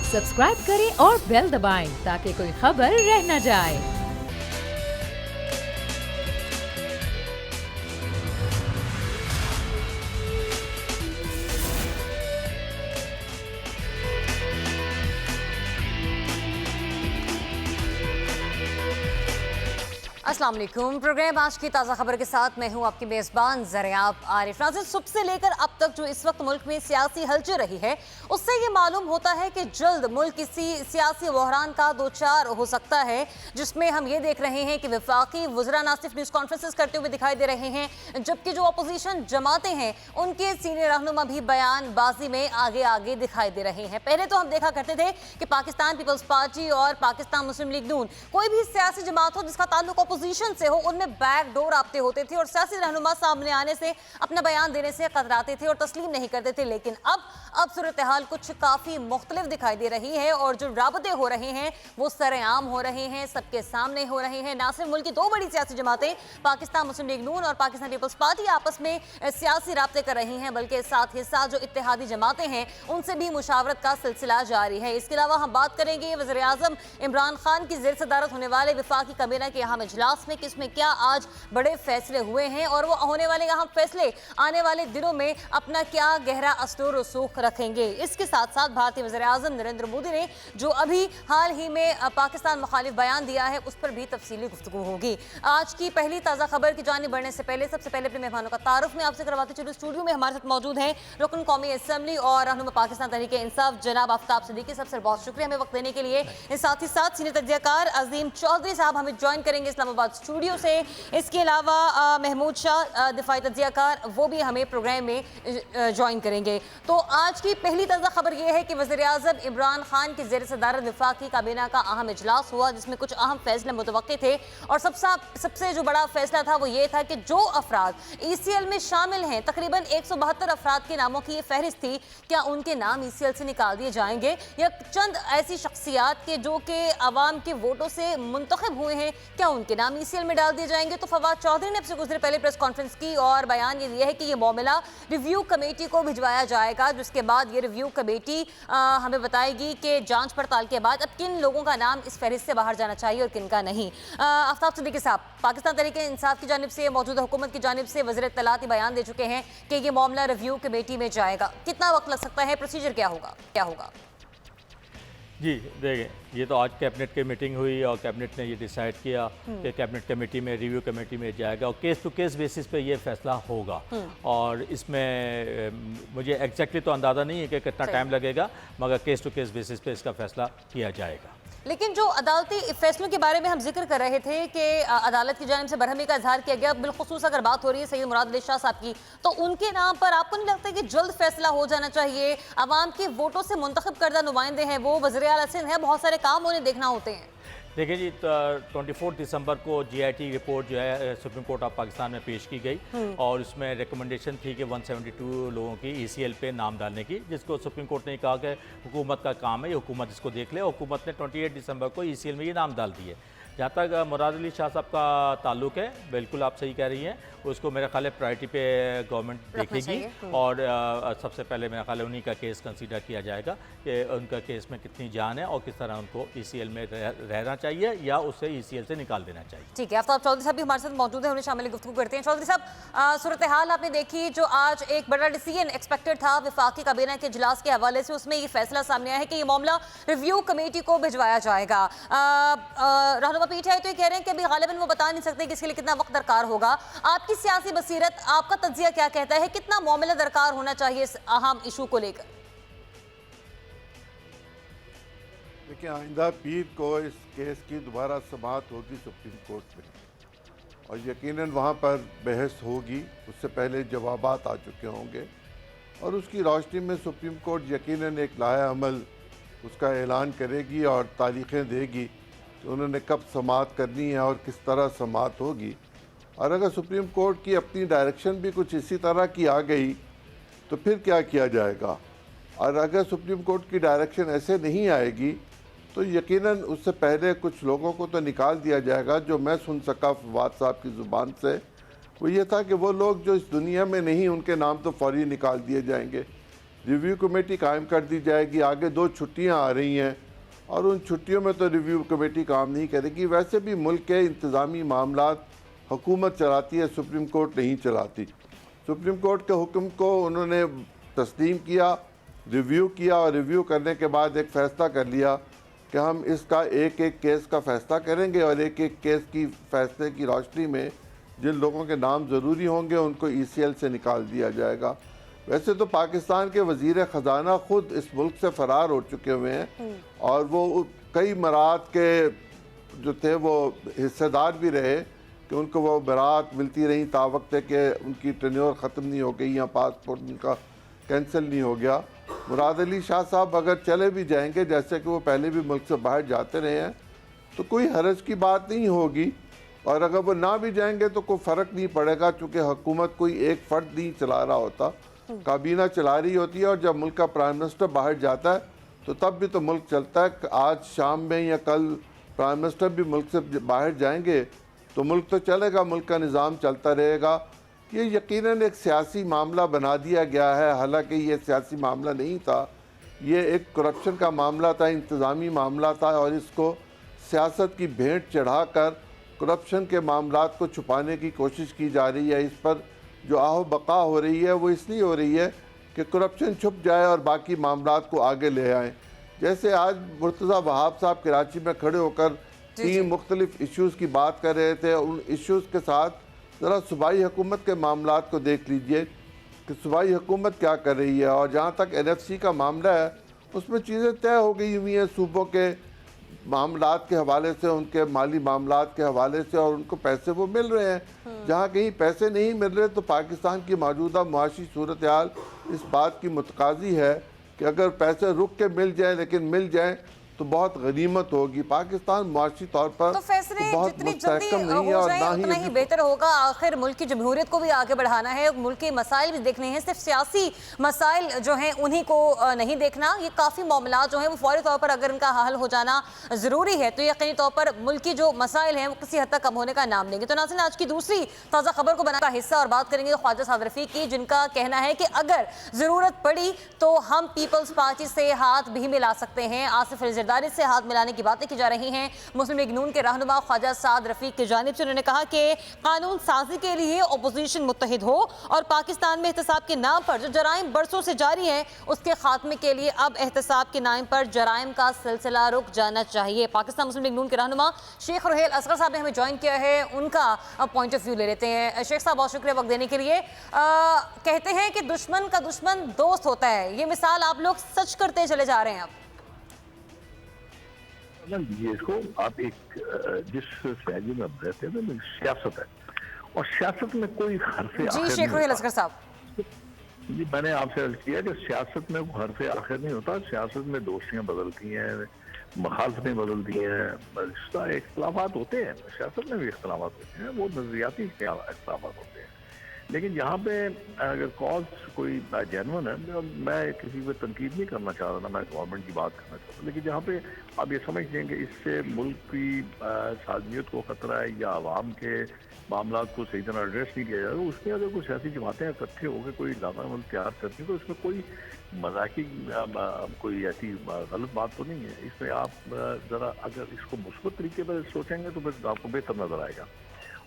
Subscribe करें और bell दबाएं ताकि कोई खबर रह न जाए। अस्सलाम वालेकुम। प्रोग्राम आज की ताज़ा खबर के साथ मैं हूं आपकी मेज़बान ज़रियाब आरिफ। नाज़रीन, सुबह से लेकर अब तक जो इस वक्त मुल्क में सियासी हलचल रही है उससे ये मालूम होता है कि जल्द मुल्क किसी सियासी बहरान का दो चार हो सकता है, जिसमें हम ये देख रहे हैं कि वफाकी वज़रा ना सिर्फ न्यूज़ कॉन्फ्रेंसेस करते हुए दिखाई दे रहे हैं, जबकि जो अपोजिशन जमातें हैं उनके सीनियर रहनुमा भी बयानबाजी में आगे आगे दिखाई दे रहे हैं। पहले तो हम देखा करते थे कि पाकिस्तान पीपल्स पार्टी और पाकिस्तान मुस्लिम लीग नून, कोई भी सियासी जमात हो जिसका ताल्लुक अपोजिशन से हो, उनमें बैक डोर राब्ते होते थे और सियासी रहनुमा सामने आने से, अपना बयान देने से कतराते थे और तस्लीम नहीं करते थे। लेकिन अब सूरत हाल कुछ काफ़ी मुख्तलिफ दिखाई दे रही है और जो राबते हो रहे हैं वो सरेआम हो रहे हैं, सबके सामने हो रहे हैं। ना सिर्फ मुल्क की दो बड़ी सियासी जमातें पाकिस्तान मुस्लिम लीग नून और पाकिस्तान पीपल्स पार्टी आपस में सियासी राब्ते कर रही हैं, बल्कि साथ ही साथ जो इत्तेहादी जमातें हैं उनसे भी मुशावरत का सिलसिला जारी है। इसके अलावा हम बात करेंगे वज़ीर आज़म इमरान खान की ज़ेर सदारत होने वाले वफाकी कैबिनेट के अहम इजलास में किसमें क्या आज बड़े फैसले हुए हैं और वो होने वाले अहम फैसले आने वाले दिनों में अपना क्या गहरा असर रसूख रखेंगे। इसके साथ साथ भारतीय वज़ीर आज़म नरेंद्र मोदी ने जो अभी हाल ही में पाकिस्तान मुखालिफ बयान दिया है उस पर भी तफसीली गुफ्तगू होगी। आज की पहली ताज़ा खबर की जानिब बढ़ने से पहले सबसे पहले अपने मेहमानों का तारुफ में आपसे करवाते चलूँ। स्टूडियो में हमारे साथ मौजूद हैं रुकन कौमी असम्बली और रहनुमा पाकिस्तान तहरीक इंसाफ जनाब आफ्ताब सिद्दीकी। सबसे बहुत शुक्रिया हमें वक्त देने के लिए। साथ ही साथ सीनियर तज्जियाकार अजीम चौधरी साहब हमें ज्वाइन करेंगे इस्लामाबाद स्टूडियो से। इसके अलावा महमूद शाह दिफाई तज्जियाकार वो भी हमें प्रोग्राम में ज्वाइन करेंगे। तो आज की पहली ताज़ा खबर यह है कि वज़ीर आज़म इमरान खान की ज़ेर सदारत वफाकी काबीना का अहम इजलास हुआ, जिसमें कुछ अहम फैसले मुतवक्के थे और सबसे जो बड़ा फैसला था वो ये था कि जो अफराद ECL में शामिल हैं, तकरीबन 172 अफराद के नामों की ये फहरिस्त थी, क्या उनके नाम ECL से निकाल दिए जाएंगे या चंद ऐसी शख्सियात के जो कि अवाम के वोटों से मुंतखब हुए हैं, क्या उनके नाम ECL में डाल दिए जाएंगे। तो फवाद चौधरी ने अब से कुछ देर पहले प्रेस कॉन्फ्रेंस की और बयान ये दिया है कि ये मामला रिव्यू कमेटी को भिजवाया जाएगा, जिसके बाद ये रिव्यू कमेटी हमें बताएगी कि जांच पड़ताल के बाद अब किन लोगों का नाम इस फहरिस्त से बाहर जाना चाहिए और किन का नहीं। आफ्ताब सिद्दीकी साहब, पाकिस्तान तहरीक इंसाफ की जानिब से, मौजूदा हुकूमत की जानिब से वज़ीर इत्तलात बयान दे चुके हैं कि ये मामला रिव्यू कमेटी में जाएगा। कितना वक्त लग सकता है, प्रोसीजर क्या होगा? जी देखिए, ये तो आज कैबिनेट की मीटिंग हुई और कैबिनेट ने ये डिसाइड किया कि कैबिनेट कमेटी में, रिव्यू कमेटी में जाएगा और केस टू केस बेसिस पे ये फैसला होगा। और इसमें मुझे एग्जैक्टली तो अंदाज़ा नहीं है कि कितना टाइम लगेगा, मगर केस टू केस बेसिस पे इसका फैसला किया जाएगा। लेकिन जो अदालती फैसलों के बारे में हम जिक्र कर रहे थे कि अदालत की जानिब से बरहमी का इजहार किया गया, बिलखुसूस अगर बात हो रही है सैयद मुराद अली शाह साहब की, तो उनके नाम पर आपको नहीं लगता कि जल्द फैसला हो जाना चाहिए? अवाम के वोटों से मुंतखब करदा नुमाइंदे हैं, वो वज़ीर आला सिंध है, बहुत सारे काम उन्हें देखना होते हैं। देखिए जी, 24 दिसंबर को GIT रिपोर्ट जो है सुप्रीम कोर्ट ऑफ पाकिस्तान में पेश की गई और उसमें रिकमेंडेशन थी कि 172 लोगों की ECL पे नाम डालने की, जिसको सुप्रीम कोर्ट ने कहा कि हुकूमत का काम है, ये हुकूमत इसको देख ले। हुकूमत ने 28 दिसंबर को ECL में ये नाम डाल दिए। जहाँ तक मुराद अली शाह साहब का ताल्लुक है, बिल्कुल आप सही कह रही हैं, उसको मेरे ख्याल है प्रायोरिटी पे गवर्नमेंट देखेगी और सबसे पहले मेरे ख्याल है उन्हीं का केस कंसीडर किया जाएगा कि उनका केस में कितनी जान है और किस तरह उनको ECL में रहना चाहिए या उसे ECL से निकाल देना चाहिए। ठीक है, आफ्ताब चौधरी साहब भी हमारे साथ मौजूद है, उन्हें शामिल गुफ्तगू करते हैं। चौधरी साहब, सूरत हाल आपने देखी, जो आज एक बड़ा डिसीजन एक्सपेक्टेड था वफाकी काबीना के इजलास के हवाले से, उसमें ये फैसला सामने आया है कि ये मामला रिव्यू कमेटी को भिजवाया जाएगा। रहनुमा PTI तो ये कह रहे हैं कि अभी गालिबन वो बता नहीं सकते कि इसके लिए कितना वक्त दरकार होगा। आपकी सियासी बसीरत, आपका तज्जिया क्या कहता है, कितना मामला दरकार होना चाहिए इस अहम इशू को लेकर? देखिए, आइंदा पीर को इस केस की दोबारा समाअत होगी सुप्रीम कोर्ट में और यकीनन वहाँ पर बहस होगी। उससे पहले जवाबात आ चुके होंगे और उसकी रोशनी में सुप्रीम कोर्ट यकीनन एक लाया अमल उसका ऐलान करेगी और तारीखें देगी कि उन्होंने कब समाअत करनी है और किस तरह समाअत होगी। और अगर सुप्रीम कोर्ट की अपनी डायरेक्शन भी कुछ इसी तरह की आ गई तो फिर क्या किया जाएगा। और अगर सुप्रीम कोर्ट की डायरेक्शन ऐसे नहीं आएगी तो यकीनन उससे पहले कुछ लोगों को तो निकाल दिया जाएगा। जो मैं सुन सका फवाद साहब की ज़ुबान से वो ये था कि वो लोग जो इस दुनिया में नहीं, उनके नाम तो फौरी निकाल दिए जाएंगे। रिव्यू कमेटी कायम कर दी जाएगी। आगे 2 छुट्टियां आ रही हैं और उन छुट्टियों में तो रिव्यू कमेटी काम नहीं करेगी। वैसे भी मुल्क के इंतज़ामी मामलात हुकूमत चलाती है, सुप्रीम कोर्ट नहीं चलाती। सुप्रीम कोर्ट के हुक्म को उन्होंने तस्लीम किया, रिव्यू किया और रिव्यू करने के बाद एक फ़ैसला कर लिया कि हम इसका एक एक केस का फ़ैसला करेंगे और एक एक केस की फ़ैसले की रोशनी में जिन लोगों के नाम ज़रूरी होंगे उनको ECL से निकाल दिया जाएगा। वैसे तो पाकिस्तान के वज़ीर ख़जाना ख़ुद इस मुल्क से फ़रार हो चुके हुए हैं और वो कई मरात के जो थे वो हिस्सेदार भी रहे कि उनको वो बरात मिलती रही तावक्त के उनकी टेन्योर ख़त्म नहीं हो गई या पासपोर्ट उनका कैंसिल नहीं हो गया। मुराद अली शाह साहब अगर चले भी जाएंगे, जैसे कि वो पहले भी मुल्क से बाहर जाते रहे हैं, तो कोई हरज की बात नहीं होगी और अगर वो ना भी जाएंगे तो कोई फ़र्क नहीं पड़ेगा, चूँकि हुकूमत कोई एक फ़र्द नहीं चला रहा होता, काबीना चला रही होती है और जब मुल्क का प्राइम मिनिस्टर बाहर जाता है तो तब भी तो मुल्क चलता है। आज शाम में या कल प्राइम मिनिस्टर भी मुल्क से बाहर जाएंगे तो मुल्क तो चलेगा, मुल्क का निज़ाम चलता रहेगा। ये यकीनन एक सियासी मामला बना दिया गया है, हालांकि ये सियासी मामला नहीं था, ये एक करप्शन का मामला था, इंतज़ामी मामला था और इसको सियासत की भेंट चढ़ाकर करप्शन के मामलात को छुपाने की कोशिश की जा रही है। इस पर जो आहो बका हो रही है वो इसलिए हो रही है कि करप्शन छुप जाए और बाकी मामलात को आगे ले आएँ। जैसे आज मुर्तज़ा वहाब साहब कराची में खड़े होकर 3 मुख्तलिफ इश्यूज़ की बात कर रहे थे। उन इश्यूज़ के साथ ज़रा सूबाई हुकूमत के मामलात को देख लीजिए कि सूबाई हुकूमत क्या कर रही है। और जहाँ तक NFC का मामला है उसमें चीज़ें तय हो गई हुई हैं सूबों के मामलात के हवाले से, उनके माली मामलात के हवाले से, और उनको पैसे वो मिल रहे हैं। जहाँ कहीं पैसे नहीं मिल रहे तो पाकिस्तान की मौजूदा मुआशी सूरत हाल इस बात की मुतकाज़ी है कि अगर पैसे रुक के मिल जाए लेकिन मिल जाए तो बहुत गनीमत होगी। पाकिस्तान मुआशी तौर पर तो फैसले जितनी जल्दी नहीं है हो और जाए ना उतना ही बेहतर होगा। आखिर मुल्क की जमहूरियत को भी आगे बढ़ाना है, मुल्क के मसाइल भी देखने हैं, सिर्फ सियासी मसाइल जो हैं उन्हीं को नहीं देखना। ये काफ़ी मामला जो हैं वो फौरी तौर पर अगर इनका हल हो जाना ज़रूरी है तो यकीनी तौर पर मुल्क की जो मसाइल हैं वो किसी हद तक कम होने का नाम लेंगे। तो नाज़रीन, आज की दूसरी ताज़ा खबर को बनाने का हिस्सा और बात करेंगे ख्वाजा साद रफ़ीक की, जिनका कहना है कि अगर ज़रूरत पड़ी तो हम पीपल्स पार्टी से हाथ भी मिला सकते हैं। आसिफ अली ज़रदारी से हाथ मिलाने की बातें की जा रही हैं। मुस्लिम लीग नून के रहनुमा ख्वाजा साद रफ़ीक की जानिब से उन्होंने कहा कि कानून साजी के लिए अपोजिशन मुत्तहिद हो और पाकिस्तान में एहतसाब के नाम पर जो जराइम बरसों से जारी है उसके खात्मे के लिए अब एहतसाब के नाम पर जराइम का सिलसिला रुक जाना चाहिए। पाकिस्तान मुस्लिम लीग नून के रहनुमा शेख रुहेल असगर साहब ने हमें ज्वाइन किया है, उनका पॉइंट ऑफ व्यू ले लेते हैं। शेख साहब, बहुत शुक्रिया वक्त देने के लिए। कहते हैं कि दुश्मन का दुश्मन दोस्त होता है, ये मिसाल आप लोग सच करते चले जा रहे हैं। अब इसको आप एक जिस शैली में रहते हैं तो सियासत है और सियासत में कोई हरफे जी शेख रुहेल असगर साहब, जी मैंने आपसे अर्ज किया कि सियासत में हरफे आखिर नहीं होता। सियासत में दोस्तियां बदलती हैं, मुखालफतें बदलती हैं, इख्तलाफात होते हैं, सियासत में भी इख्तलाफात होते हैं, वो नजरियाती इख्तलाफात होते हैं। लेकिन यहाँ पे अगर कॉज कोई जेन्युइन है, मैं किसी पे तनकीद नहीं करना चाह रहा, ना मैं गवर्नमेंट की बात करना चाहता हूँ, लेकिन जहाँ पे आप ये समझ लें कि इससे मुल्क की सालमियत को ख़तरा है या आवाम के मामला को सही तरह एड्रेस नहीं किया जा रहा, उसमें अगर कुछ ऐसी जमातें इकट्ठे होकर कोई लागामल तैयार करती हैं तो इसमें कोई मजाकी कोई ऐसी गलत बात तो नहीं है। इसमें आप ज़रा अगर इसको मुस्बत तरीके पर सोचेंगे तो फिर आपको बेहतर नज़र आएगा,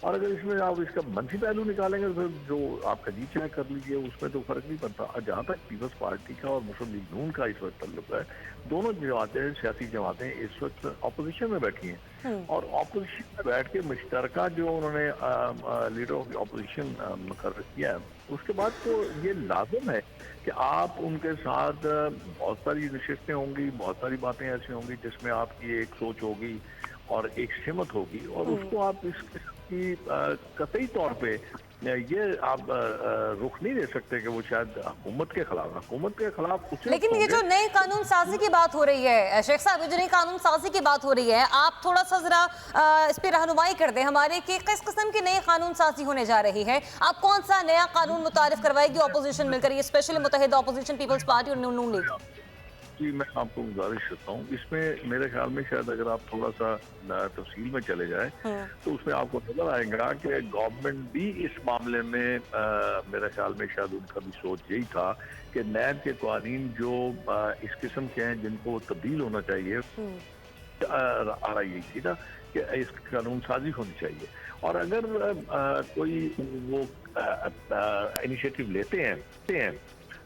और अगर इसमें आप इसका मनफी पहलू निकालेंगे तो फिर जो आपका जी चाहे कर लीजिए, उसमें तो फर्क नहीं पड़ता। और जहाँ तक पीपल्स पार्टी का और मुस्लिम लीग नून का इस वक्त तल्लुक है, दोनों जमातें सियासी जमातें इस वक्त अपोजिशन में बैठी हैं और अपोजिशन में बैठ के मुश्तरका जो उन्होंने लीडर ऑफ अपोजिशन मुकर्रर किया है, उसके बाद तो ये लाजिम है कि आप उनके साथ बहुत सारी नशिस्तें होंगी, बहुत सारी बातें ऐसी होंगी जिसमें आपकी एक सोच होगी और एक सिमत होगी और उसको आप इसकी कतई तौर पे ये आप रुख नहीं दे सकते कि वो शायद हुकूमत के खिलाफ कुछ। लेकिन ये जो नए कानून साजी की बात हो रही है शेख साहब, ये जो नई कानून साजी की बात हो रही है, आप थोड़ा सा जरा इस पर रहनुमाई कर दें हमारे कि किस किस्म की नई कानून साजी होने जा रही है। आप कौन सा नया कानून मुतारिफ करवाएगी अपोजिशन मिलकर, ये स्पेशली मुत्तहिदा अपोजिशन पीपल्स पार्टी और नून लीग? की मैं आपको गुजारिश करता हूँ, इसमें मेरे ख्याल में शायद अगर आप थोड़ा सा तफसील में चले जाए तो उसमें आपको नजर आएगा कि गवर्नमेंट भी इस मामले में मेरे ख्याल में शायद उनका भी सोच यही था कि नैब के कानून जो इस किस्म के हैं जिनको तब्दील होना चाहिए, आ रही यही थी ना कि इस कानून साजी होनी चाहिए। और अगर कोई वो इनिशिएटिव लेते हैं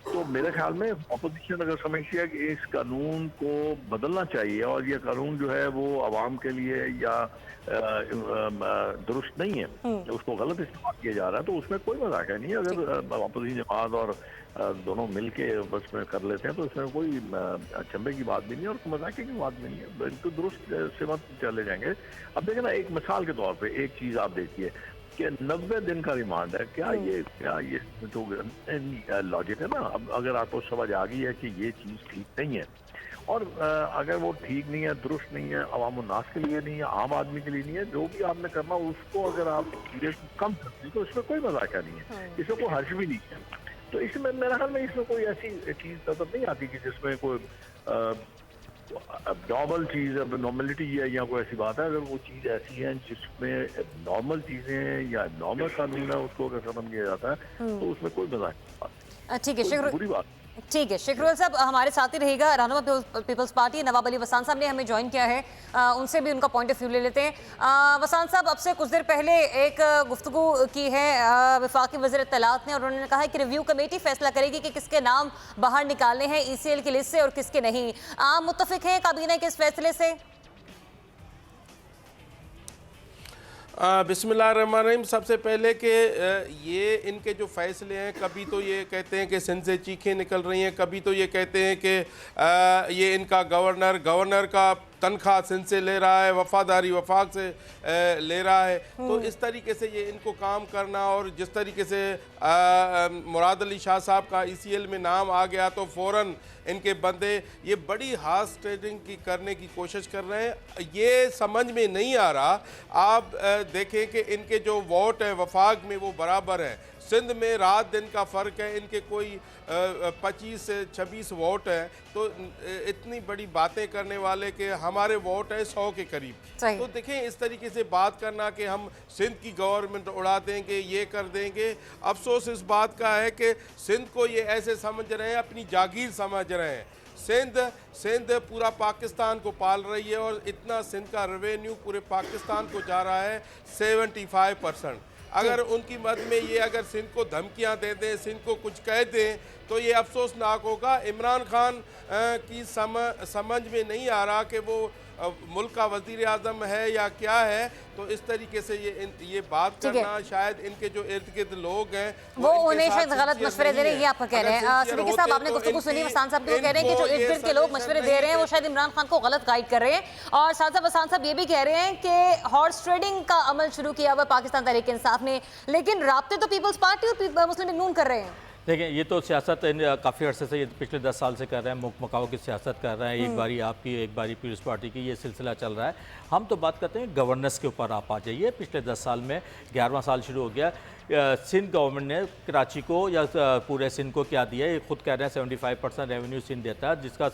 तो मेरे ख्याल में अपोजिशन अगर समझती है कि इस कानून को बदलना चाहिए और ये कानून जो है वो आवाम के लिए या दुरुस्त नहीं है, उसको गलत इस्तेमाल किया जा रहा है, तो उसमें कोई मजाक नहीं है। अगर अपोजिशन जमात और दोनों मिल के बस में कर लेते हैं तो उसमें कोई अचंभे की बात भी नहीं है और मजाक की बात भी नहीं है, बिल्कुल दुरुस्त से मत चले जाएंगे। अब देखें ना, एक मिसाल के तौर पे एक चीज़ आप देखिए कि 90 दिन का रिमांड है, क्या ये तो लॉजिक है ना। अब अगर आपको समझ आ गई है कि ये चीज़ ठीक नहीं है और अगर वो ठीक नहीं है, दुरुस्त नहीं है, अवाम उन्नास के लिए नहीं है, आम आदमी के लिए नहीं है, जो भी आपने करना उसको अगर आप कम करते हैं तो इसमें कोई मजाक नहीं है, इसमें कोई हर्ष भी नहीं है। तो इसमें मेरा ख्याल में इसमें कोई ऐसी चीज़ नजर नहीं आती कि जिसमें कोई नॉर्मल चीज़ अब नॉर्मलिटी है या कोई ऐसी बात है। अगर वो चीज़ ऐसी है जिसमें नॉर्मल चीज़ें या नॉर्मल कानून है उसको अगर खत्म किया जाता है तो उसमें कोई मजाक नहीं बात, ठीक है, बुरी बात। ठीक है, शेखरुल साहब हमारे साथ ही रहेगा। रहनुमा पीपल्स पार्टी नवाब अली वसान साहब ने हमें ज्वाइन किया है, उनसे भी उनका पॉइंट ऑफ व्यू ले लेते हैं। वसान साहब, अब से कुछ देर पहले एक गुफ्तगू की है वफाकी वज़ीर इत्तलात ने और उन्होंने कहा है कि रिव्यू कमेटी फैसला करेगी कि किसके नाम बाहर निकालने हैं ECL की लिस्ट से और किसके नहीं। आप मुत्तफिक हैं काबीना के इस फैसले से? बिस्मिल्लाहिर्रहमानिर्रहीम। सबसे पहले कि ये इनके जो फ़ैसले हैं, कभी तो ये कहते हैं कि सिंध से चीखें निकल रही हैं, कभी तो ये कहते हैं कि ये इनका गवर्नर का तनख्वाह सिंध से ले रहा है, वफादारी वफाक से ले रहा है। तो इस तरीके से ये इनको काम करना और जिस तरीके से मुराद अली शाह साहब का ECL में नाम आ गया तो फ़ौरन इनके बंदे ये बड़ी हार्स ट्रेडिंग की करने की कोशिश कर रहे हैं। ये समझ में नहीं आ रहा। आप देखें कि इनके जो वोट है वफाक में वो बराबर है, सिंध में रात दिन का फ़र्क है, इनके कोई 25 से 26 वोट हैं। तो इतनी बड़ी बातें करने वाले कि हमारे वोट है 100 के करीब। तो देखें, इस तरीके से बात करना कि हम सिंध की गवर्नमेंट उड़ा देंगे, ये कर देंगे। अफसोस इस बात का है कि सिंध को ये ऐसे समझ रहे हैं, अपनी जागीर समझ रहे हैं। सिंध पूरा पाकिस्तान को पाल रही है और इतना सिंध का रेवेन्यू पूरे पाकिस्तान को जा रहा है 75%। अगर उनकी मद में ये अगर सिंध को धमकियां दे दें, सिंध को कुछ कह दें तो ये अफसोसनाक होगा। इमरान खान की समझ में नहीं आ रहा कि वो मुल्क का वज़ीर आज़म है या क्या है। तो इस तरीके से ये बात करना, शायद इनके जो इर्द गिर्द लोग हैं वो उन्हें शायद गलत मशवरे दे रहे हैं, ये आप कह रहे हैं। सिद्दीकी साहब, आपने गुफ्तगू सुनी वसान साहब को कह रहे हैं कि जो इर्द गिर्द के लोग मशवरे दे रहे हैं वो शायद इमरान खान को गलत गाइड कर रहे हैं। और साथ साथ वसान साहब ये भी कह रहे हैं कि हॉर्स ट्रेडिंग का अमल शुरू किया हुआ पाकिस्तान तहरीक इंसाफ ने, लेकिन राब्ते तो पीपल्स पार्टी और मुस्लिम लीग नून कर रहे हैं। देखिए, ये तो सियासत काफ़ी अर्से से, ये पिछले 10 साल से कर रहे हैं, मुल्क मकाओ की सियासत कर रहे हैं। एक बारी आपकी, एक बारी पीपल्स पार्टी की, ये सिलसिला चल रहा है। हम तो बात करते हैं गवर्नेंस के ऊपर। आप आ जाइए, पिछले 10 साल में 11वां साल शुरू हो गया। सिंध गवर्नमेंट ने कराची को या पूरे सिंध को क्या दिया, ये खुद कह रहे हैं 75% रेवेन्यू सिंध देता है, जिसका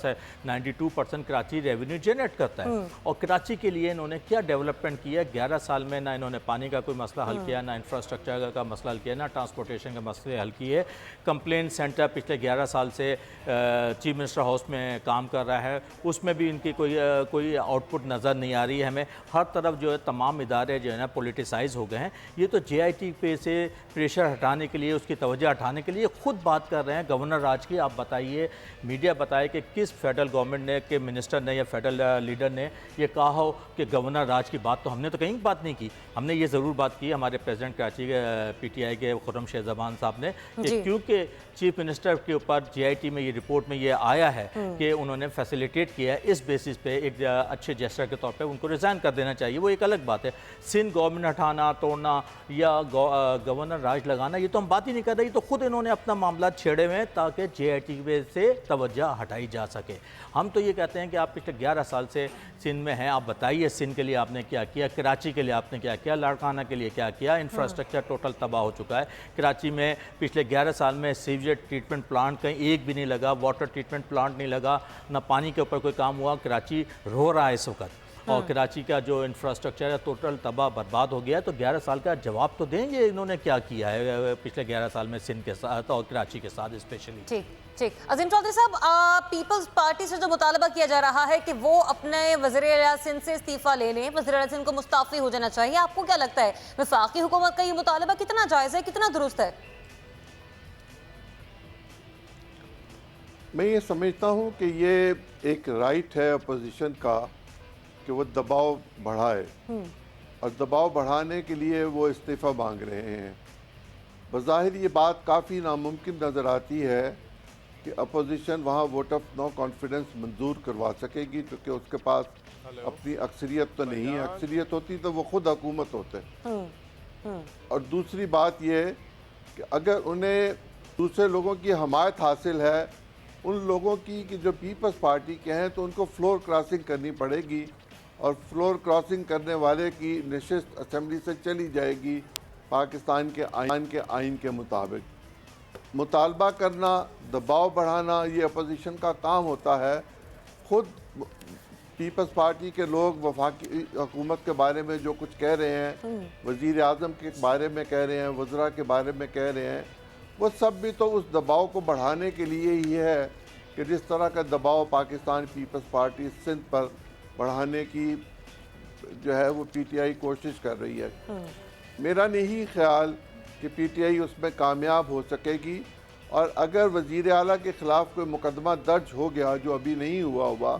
92% कराची रेवेन्यू जनरेट करता है। और कराची के लिए इन्होंने क्या डेवलपमेंट किया 11 साल में? ना इन्होंने पानी का कोई मसला हल किया, ना इंफ्रास्ट्रक्चर का मसला हल किया, ना ट्रांसपोर्टेशन का मसले हल किए। कंप्लेंट सेंटर पिछले 11 साल से चीफ मिनिस्टर हाउस में काम कर रहा है, उसमें भी इनकी कोई आउटपुट नज़र नहीं आ रही है हमें। हर तरफ जो है तमाम इदारे जो है ना पोलिटिसाइज हो गए हैं। ये तो JIT पे से प्रेशर हटाने के लिए, उसकी तवज्जो हटाने के लिए खुद बात कर रहे हैं गवर्नर राज की। आप बताइए, मीडिया बताए कि किस फेडरल गवर्नमेंट ने, के मिनिस्टर ने या फेडरल लीडर ने ये कहा हो कि गवर्नर राज की बात। तो हमने तो कहीं बात नहीं की। हमने ये ज़रूर बात की हमारे प्रेसिडेंट कराची के PTI के खुर्रम शेज़बान साहब ने कि क्योंकि चीफ मिनिस्टर के ऊपर JIT में ये रिपोर्ट में ये आया है कि उन्होंने फैसिलिटेट किया है, इस बेसिस पे एक अच्छे जेस्टर के तौर पे उनको रिज़ाइन कर देना चाहिए। वो एक अलग बात है। सिंध गवर्नमेंट हटाना, तोड़ना या गवर्नर राज लगाना, ये तो हम बात ही नहीं कर रहे, ये तो खुद इन्होंने अपना मामला छेड़े हुए हैं ताकि JIT से तवज्जो हटाई जा सके। हम तो ये कहते हैं कि आप पिछले 11 साल से सिंध में हैं, आप बताइए सिंध के लिए आपने क्या किया, कराची के लिए आपने क्या किया, लाड़काना के लिए क्या किया। इंफ्रास्ट्रक्चर टोटल तबाह हो चुका है। कराची में पिछले 11 साल में सीवरेज ट्रीटमेंट प्लांट कहीं एक भी नहीं लगा, वाटर ट्रीटमेंट प्लांट नहीं लगा, ना पानी के ऊपर कोई काम हुआ। कराची रो रहा है इस वक्त, और कराची का जो इंफ्रास्ट्रक्चर है टोटल तबाह बर्बाद हो गया है। तो 11 साल का जवाब तो दें ये इन्होंने क्या किया है पिछले 11 साल में सिंध के साथ और कराची के साथ स्पेशली। ठीक ठीक। अजीम चौधरी साहब, पीपल्स पार्टी से जो मुतालबा किया जा रहा है कि वो अपने वज़ीर-ए-आला सिंध से इस्तीफा ले लें, वज़ीर-ए-आला सिंध को मुस्ताफ़ी हो जाना चाहिए, आपको क्या लगता है वफाकी हुकूमत का ये मुतालबा कितना जायज़ है, कितना दुरुस्त है? मैं ये समझता हूँ कि ये एक राइट है अपोजिशन का कि वो दबाव बढ़ाए, और दबाव बढ़ाने के लिए वो इस्तीफ़ा मांग रहे हैं। बज़ाहिर ये बात काफ़ी नामुमकिन नज़र आती है कि अपोजिशन वहाँ वोट ऑफ नो कॉन्फिडेंस मंजूर करवा सकेगी, क्योंकि उसके पास अपनी अक्सरियत तो नहीं है। अक्सरियत होती तो वो खुद हुकूमत होते। और दूसरी बात ये कि अगर उन्हें दूसरे लोगों की हमायत हासिल है, उन लोगों की कि जो पीपल्स पार्टी के हैं, तो उनको फ्लोर क्रॉसिंग करनी पड़ेगी, और फ्लोर क्रॉसिंग करने वाले की नशिस्त असेंबली से चली जाएगी पाकिस्तान के आइन के मुताबिक। मुतालबा करना, दबाव बढ़ाना, ये अपोजिशन का काम होता है। खुद पीपल्स पार्टी के लोग वफाकी हुकूमत के बारे में जो कुछ कह रहे हैं, वज़ीर आज़म के बारे में कह रहे हैं, वज़रा के बारे में कह रहे हैं, वो सब भी तो उस दबाव को बढ़ाने के लिए ही है कि जिस तरह का दबाव पाकिस्तान पीपल्स पार्टी सिंध पर बढ़ाने की जो है वो PTI कोशिश कर रही है। मेरा नहीं ख्याल कि PTI उसमें कामयाब हो सकेगी, और अगर वज़ीर आला के ख़िलाफ़ कोई मुकदमा दर्ज हो गया जो अभी नहीं हुआ,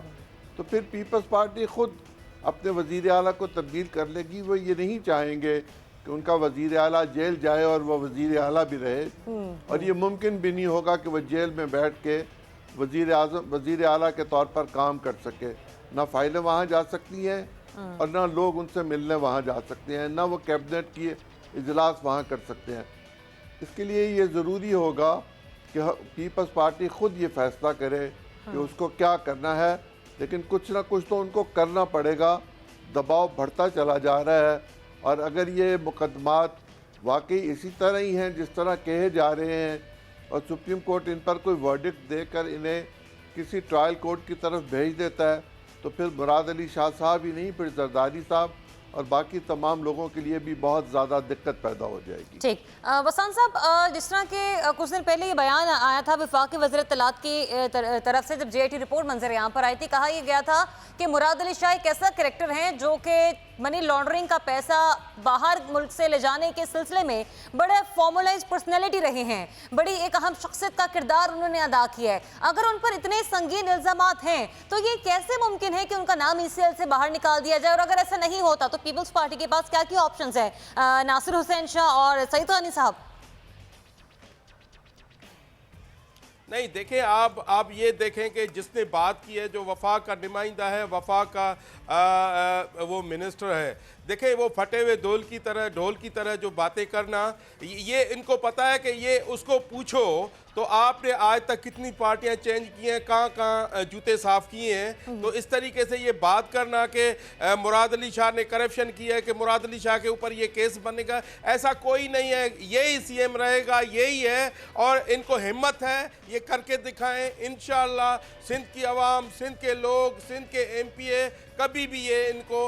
तो फिर पीपल्स पार्टी ख़ुद अपने वज़ीर आला को तब्दील कर लेगी। वो ये नहीं चाहेंगे कि उनका वज़ीर आला जेल जाए और वह वज़ीर आला भी रहे, और ये मुमकिन भी नहीं होगा कि वह जेल में बैठ के वज़ीर आला के तौर पर काम कर सके। ना फाइलें वहाँ जा सकती हैं और ना लोग उनसे मिलने वहाँ जा सकते हैं, ना वो कैबिनेट की इजलास वहाँ कर सकते हैं। इसके लिए ये ज़रूरी होगा कि पीपल्स पार्टी ख़ुद ये फ़ैसला करे कि उसको क्या करना है, लेकिन कुछ ना कुछ तो उनको करना पड़ेगा। दबाव बढ़ता चला जा रहा है, और अगर ये मुकदमात वाकई इसी तरह ही हैं जिस तरह कहे जा रहे हैं, और सुप्रीम कोर्ट इन पर कोई वर्डिक्ट देकर इन्हें किसी ट्रायल कोर्ट की तरफ भेज देता है, तो फिर मुराद अली शाह साहब ही नहीं, फिर जरदारी साहब और बाकी तमाम लोगों के लिए भी बहुत ज़्यादा दिक्कत पैदा हो जाएगी। ठीक। वसान साहब, जिस तरह के कुछ दिन पहले ये बयान आया था वफाकी वज़ीर इत्तलात की तरफ से, जब JIT रिपोर्ट मंजर यहाँ पर आई थी, कहा यह गया था कि मुराद अली शाह एक ऐसा कैरेक्टर हैं जो कि मनी लॉन्ड्रिंग का पैसा बाहर मुल्क से ले जाने के सिलसिले में बड़े फॉर्मलाइज पर्सनैलिटी रहे हैं, बड़ी एक अहम शख्सियत का किरदार उन्होंने अदा किया है। अगर उन पर इतने संगीन इल्ज़ामात हैं तो ये कैसे मुमकिन है कि उनका नाम ECL से बाहर निकाल दिया जाए? और अगर ऐसा नहीं होता तो पीपल्स पार्टी के पास क्या क्या ऑप्शंस है, नासिर हुसैन शाह और सईद गानी साहब? नहीं, देखें, आप ये देखें कि जिसने बात की है, जो वफाक का नुमाइंदा है, वफाक का वो मिनिस्टर है, देखें वो फटे हुए ढोल की तरह जो बातें करना, ये इनको पता है कि ये उसको पूछो तो आपने आज तक कितनी पार्टियां चेंज की हैं, कहाँ जूते साफ किए हैं। तो इस तरीके से ये बात करना कि मुराद अली शाह ने करप्शन किया है, कि मुराद अली शाह के ऊपर ये केस बनेगा, ऐसा कोई नहीं है। यही CM रहेगा, यही है, और इनको हिम्मत है, ये करके दिखाएं। इंशाअल्लाह सिंध की आवाम, सिंध के लोग, सिंध के MPA कभी भी ये इनको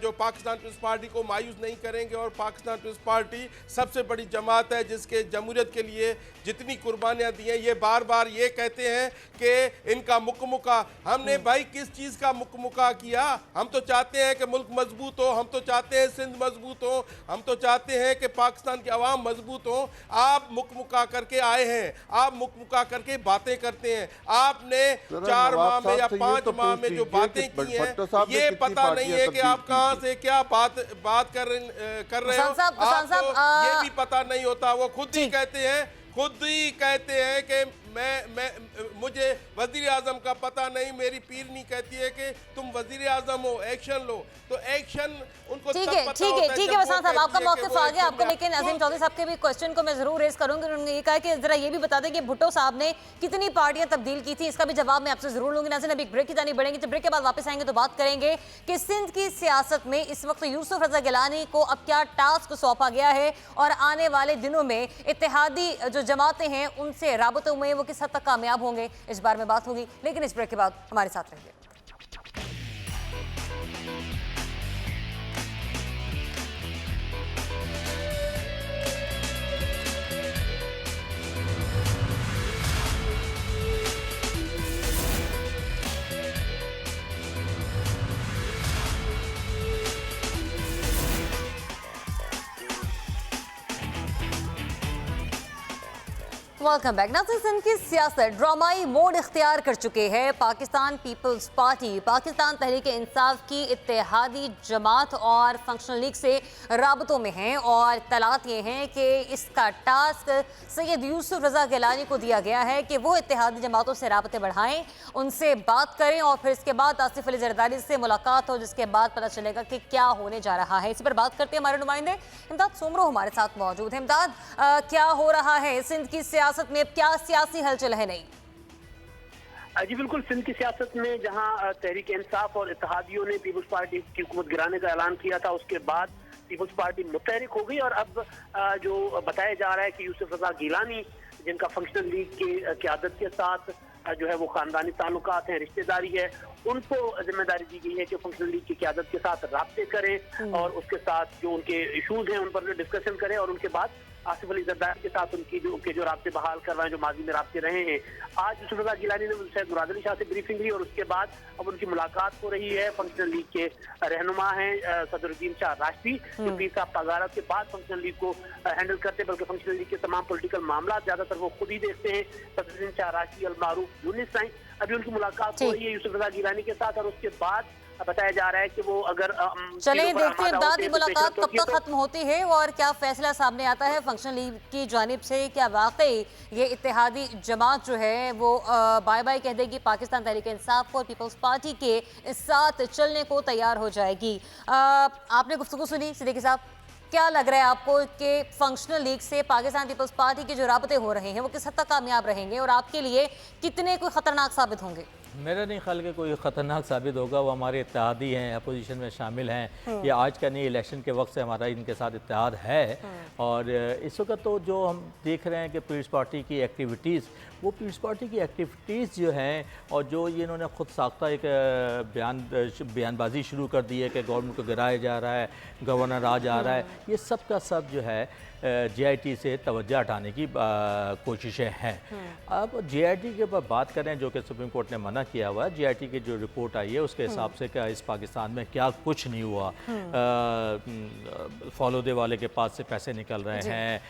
जो पाकिस्तान पीपल्स पार्टी को मायूस नहीं करेंगे। और पाकिस्तान पीपल्स पार्टी सबसे बड़ी जमात है जिसके जमहूरियत के लिए जितनी कुर्बानियाँ दी हैं। ये बार बार ये कहते हैं कि इनका मुकमुका, हमने भाई किस चीज़ का मुकमुका किया? हम तो चाहते हैं कि मुल्क मजबूत हो, हम तो चाहते हैं सिंध मजबूत हो, हम तो चाहते हैं कि पाकिस्तान की आवाम मजबूत हो। आप मुकमुका करके आए हैं, आप मुकमुका करके बातें करते हैं। आपने 4 माह में या 5 माह में जो बातें की हैं, ये पता नहीं है कि आप कहां से क्या बात कर रहे हो। आपको ये भी पता नहीं होता। वो खुद ही कहते हैं कि मैं मुझे वजीर आजम का पता नहीं, मेरी पीरनी कहती है कि तुम वजीर आजम हो, एक्शन लो, तो एक्शन उनको ठीक तब है, पता ठीक होता है, है ठीक जब है वो वसाम साहब, आपका कहती है कि मौक़िफ़ वो आ गया एक्शन आपको, ले। लेकिन अजीम चौधरी साहब के भी क्वेश्चन को मैं जरूर रेज करूंगी। उन्होंने ये कहा कि जरा ये भी बता दें कि भुट्टो साहब ने कितनी पार्टियां तब्दील की थी, इसका भी जवाब मैं आपसे जरूर लूंगी। नाज़रीन, अभी एक ब्रेक की जानी बढ़ेंगे, जब ब्रेक के बाद वापस आएंगे तो बात करेंगे कि सिंध की सियासत में इस वक्त यूसुफ रजा गिलानी को अब क्या टास्क सौंपा गया है और आने वाले दिनों में इत्तेहादी जो जमातें हैं उनसे राबतों में वो किस हद तक कामयाब होंगे, इस बारे में बात होगी। लेकिन इस ब्रेक के बाद हमारे साथ रहिए। Welcome back. नाज़रीन, सिंध की सियासत ड्रामाई मोड इख्तियार कर चुके हैं। पाकिस्तान पीपल्स पार्टी, पाकिस्तान तहरीक इंसाफ की इत्तेहादी जमात और फंक्शनल लीग से राबतों में हैं और तलात ये हैं कि इसका टास्क सैयद यूसुफ रजा गिलानी को दिया गया है कि वो इत्तेहादी जमातों से राबते बढ़ाएं, उनसे बात करें और फिर इसके बाद आसिफ अली जरदारी से मुलाकात हो, जिसके बाद पता चलेगा कि क्या होने जा रहा है। इसी पर बात करते हैं हमारे नुमाइंदे इमदाद सोमरो हमारे साथ मौजूद है। इमदाद, क्या हो रहा है सिंध की सियासत में, अब क्या सियासी हलचल है? नहीं जी बिल्कुल, सिंध की सियासत में जहां तहरीक इंसाफ और इत्तेहादियों ने पीपल्स पार्टी की हुकूमत गिराने का ऐलान किया था, उसके बाद पीपल्स पार्टी मुतहरिक हो गई और अब जो बताया जा रहा है कि यूसुफ रजा गिलानी, जिनका फंक्शनल लीग की क़यादत के साथ जो है वो खानदानी ताल्लुकात हैं, रिश्तेदारी है, उनको जिम्मेदारी दी गई है कि फंक्शनल लीग की क़यादत के साथ राब्ते करें और उसके साथ जो उनके इशूज हैं उन पर डिस्कशन करें और उनके बाद आसिफ अली जरदारी के साथ उनके जो राब्ते बहाल करवाएं, जो माजी में राब्ते रहे हैं। आज यूसुफ रजा गिलानी ने सैयद मुराद अली शाह से ब्रीफिंग ली और उसके बाद अब उनकी मुलाकात हो रही है। फंक्शनल लीग के रहनुमा हैं सदरुद्दीन शाह राशदी, जो पीर साहब तागारत के बाद फंक्शनल लीग को हैंडल करते हैं, बल्कि फंक्शनल लीग के तमाम पॉलिटिकल मामला ज्यादातर वो खुद ही देखते हैं। सदरुद्दीन शाह राशदी अल मारूफ यूनिस साईं, अभी उनकी मुलाकात हो रही है यूसुफ रजा गिलानी के साथ और उसके बाद बताया जा रहा है कि वो अगर चले देखते हैं इमदाद ये मुलाकात कब तक खत्म होती है और क्या फैसला सामने आता है फंक्शनल लीग की जानिब से। क्या वाकई ये इत्तेहादी जमात जो है वो बाय बाय कह देगी पाकिस्तान तहरीक इंसाफ और पीपल्स पार्टी के साथ चलने को तैयार हो जाएगी? आपने गुफ्तगू सुनी सिद्दीकी साहब, क्या लग रहा है आपको कि फंक्शनल लीग से पाकिस्तान पीपल्स पार्टी के जो राबते हो रहे हैं वो किस हद तक कामयाब रहेंगे और आपके लिए कितने कोई खतरनाक साबित होंगे? मेरा नहीं ख्याल कि कोई ख़तरनाक साबित होगा। वो हमारे इत्तेहादी हैं, अपोजिशन में शामिल हैं। ये आज का नहीं, इलेक्शन के वक्त से हमारा इनके साथ इत्तेहाद है और इस वक्त तो जो हम देख रहे हैं कि पीपल्स पार्टी की एक्टिविटीज़, वो पीपल्स पार्टी की एक्टिविटीज़ जो हैं और जो ये इन्होंने ख़ुद साख्ता एक बयानबाजी शुरू कर दी है कि गवर्नमेंट को गिराया जा रहा है, गवर्नर आ जा रहा है, ये सब का सब जो है JIT से तवज्जो हटाने की कोशिशें हैं। अब JIT के ऊपर बात करें, जो कि सुप्रीम कोर्ट ने मना किया हुआ है, JIT की जो रिपोर्ट आई है उसके हिसाब से क्या इस पाकिस्तान में क्या कुछ नहीं हुआ। फॉलोदे वाले के पास से पैसे निकल रहे हैं,